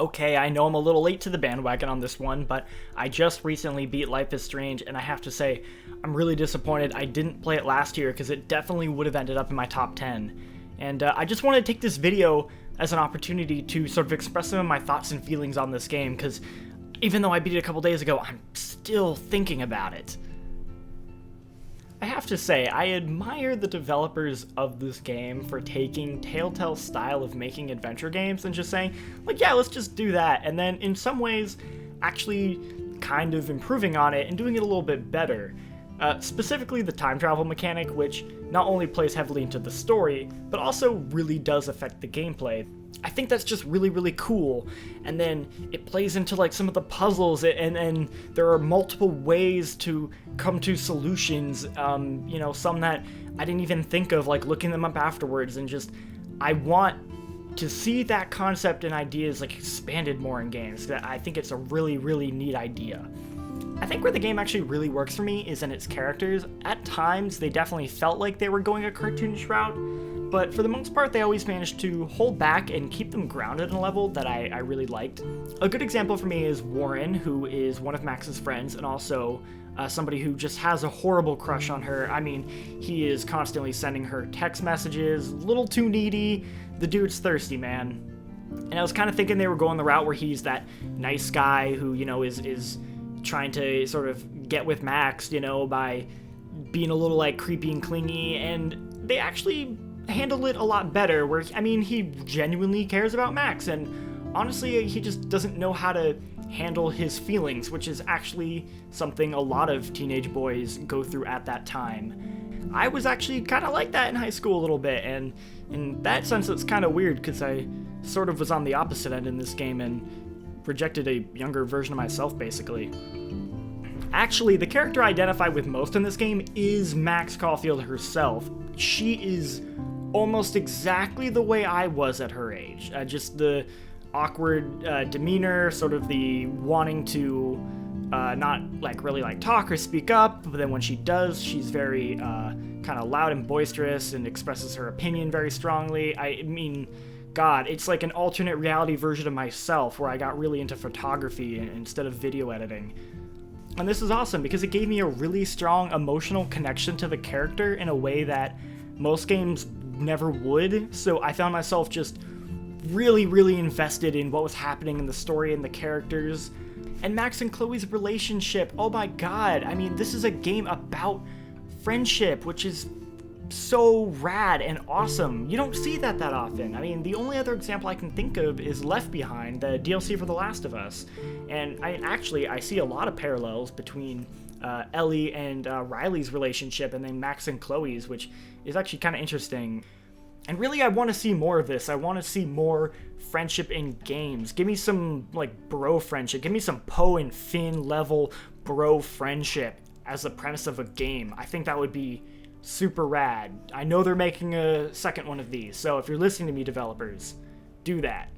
Okay, I know I'm a little late to the bandwagon on this one, but I just recently beat Life is Strange, and I have to say, I'm really disappointed I didn't play it last year, because it definitely would have ended up in my top 10. And I just want to take this video as an opportunity to sort of express some of my thoughts and feelings on this game, because even though I beat it a couple days ago, I'm still thinking about it. I have to say, I admire the developers of this game for taking Telltale's style of making adventure games and just saying, like, yeah, let's just do that, and then in some ways actually kind of improving on it and doing it a little bit better. Specifically the time travel mechanic, which not only plays heavily into the story, but also really does affect the gameplay. I think that's just really, really cool. And then it plays into like some of the puzzles, and there are multiple ways to come to solutions, some that I didn't even think of, like looking them up afterwards, and just, I want to see that concept and ideas like expanded more in games. I think it's a really, really neat idea. I think where the game actually really works for me is in its characters. At times, they definitely felt like they were going a cartoonish route, but for the most part, they always managed to hold back and keep them grounded in a level that I really liked. A good example for me is Warren, who is one of Max's friends, and also somebody who just has a horrible crush on her. I mean, he is constantly sending her text messages, a little too needy. The dude's thirsty, man. And I was kind of thinking they were going the route where he's that nice guy who, is trying to sort of get with Max, by being a little like creepy and clingy, and they actually handle it a lot better, where, he genuinely cares about Max, and honestly, he just doesn't know how to handle his feelings, which is actually something a lot of teenage boys go through at that time. I was actually kind of like that in high school a little bit, and in that sense, it's kind of weird, because I sort of was on the opposite end in this game, and rejected a younger version of myself, basically. Actually, the character I identify with most in this game is Max Caulfield herself. She is almost exactly the way I was at her age. Just the awkward demeanor, sort of the wanting to not really talk or speak up, but then when she does, she's very kind of loud and boisterous and expresses her opinion very strongly. God, it's like an alternate reality version of myself where I got really into photography instead of video editing. And this is awesome because it gave me a really strong emotional connection to the character in a way that most games never would. So I found myself just really, really invested in what was happening in the story and the characters. And Max and Chloe's relationship, oh my god, this is a game about friendship, which is so rad and awesome. You don't see that often. The only other example I can think of is Left Behind, the DLC for The Last of Us. And I see a lot of parallels between Ellie and Riley's relationship, and then Max and Chloe's, which is actually kind of interesting. And really, I want to see more of this. I want to see more friendship in games. Give me some bro friendship. Give me some Poe and Finn level bro friendship as the premise of a game. I think that would be super rad. I know they're making a second one of these, so if you're listening to me, developers, do that.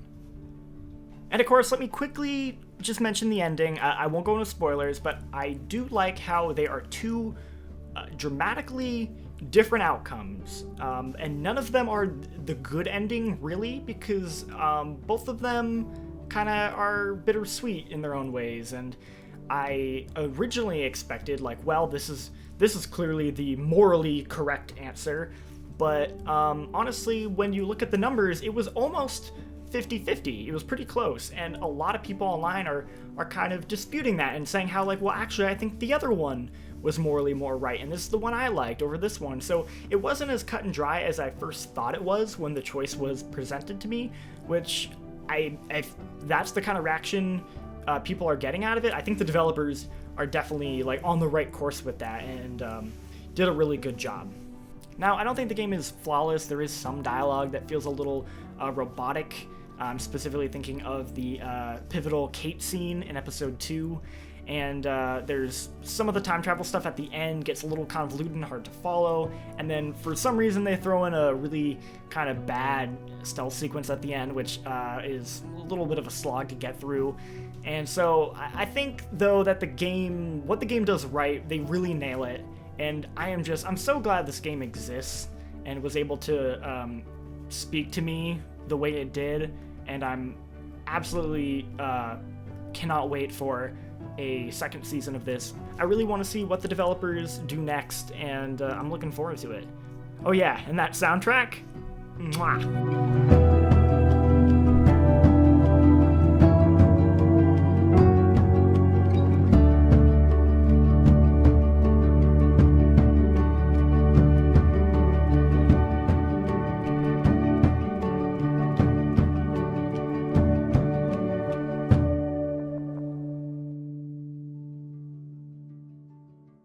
And of course, let me quickly just mention the ending. I won't go into spoilers, but I do like how they are two dramatically different outcomes, and none of them are the good ending, really, because both of them kind of are bittersweet in their own ways. And I originally expected, this is clearly the morally correct answer, but honestly, when you look at the numbers, it was almost 50-50. It was pretty close, and a lot of people online are kind of disputing that and saying how, actually, I think the other one was morally more right, and this is the one I liked over this one. So it wasn't as cut and dry as I first thought it was when the choice was presented to me, which if that's the kind of reaction people are getting out of it, I think the developers are definitely on the right course with that, and did a really good job. Now, I don't think the game is flawless. There is some dialogue that feels a little robotic. I'm specifically thinking of the pivotal Kate scene in episode 2, and there's some of the time travel stuff at the end gets a little convoluted and hard to follow, and then for some reason they throw in a really kind of bad stealth sequence at the end, which is a little bit of a slog to get through. And so I think, though, that what the game does right, they really nail it. And I'm so glad this game exists and was able to speak to me the way it did. And I'm absolutely cannot wait for a second season of this. I really want to see what the developers do next, and I'm looking forward to it. Oh yeah, and that soundtrack? Mwah!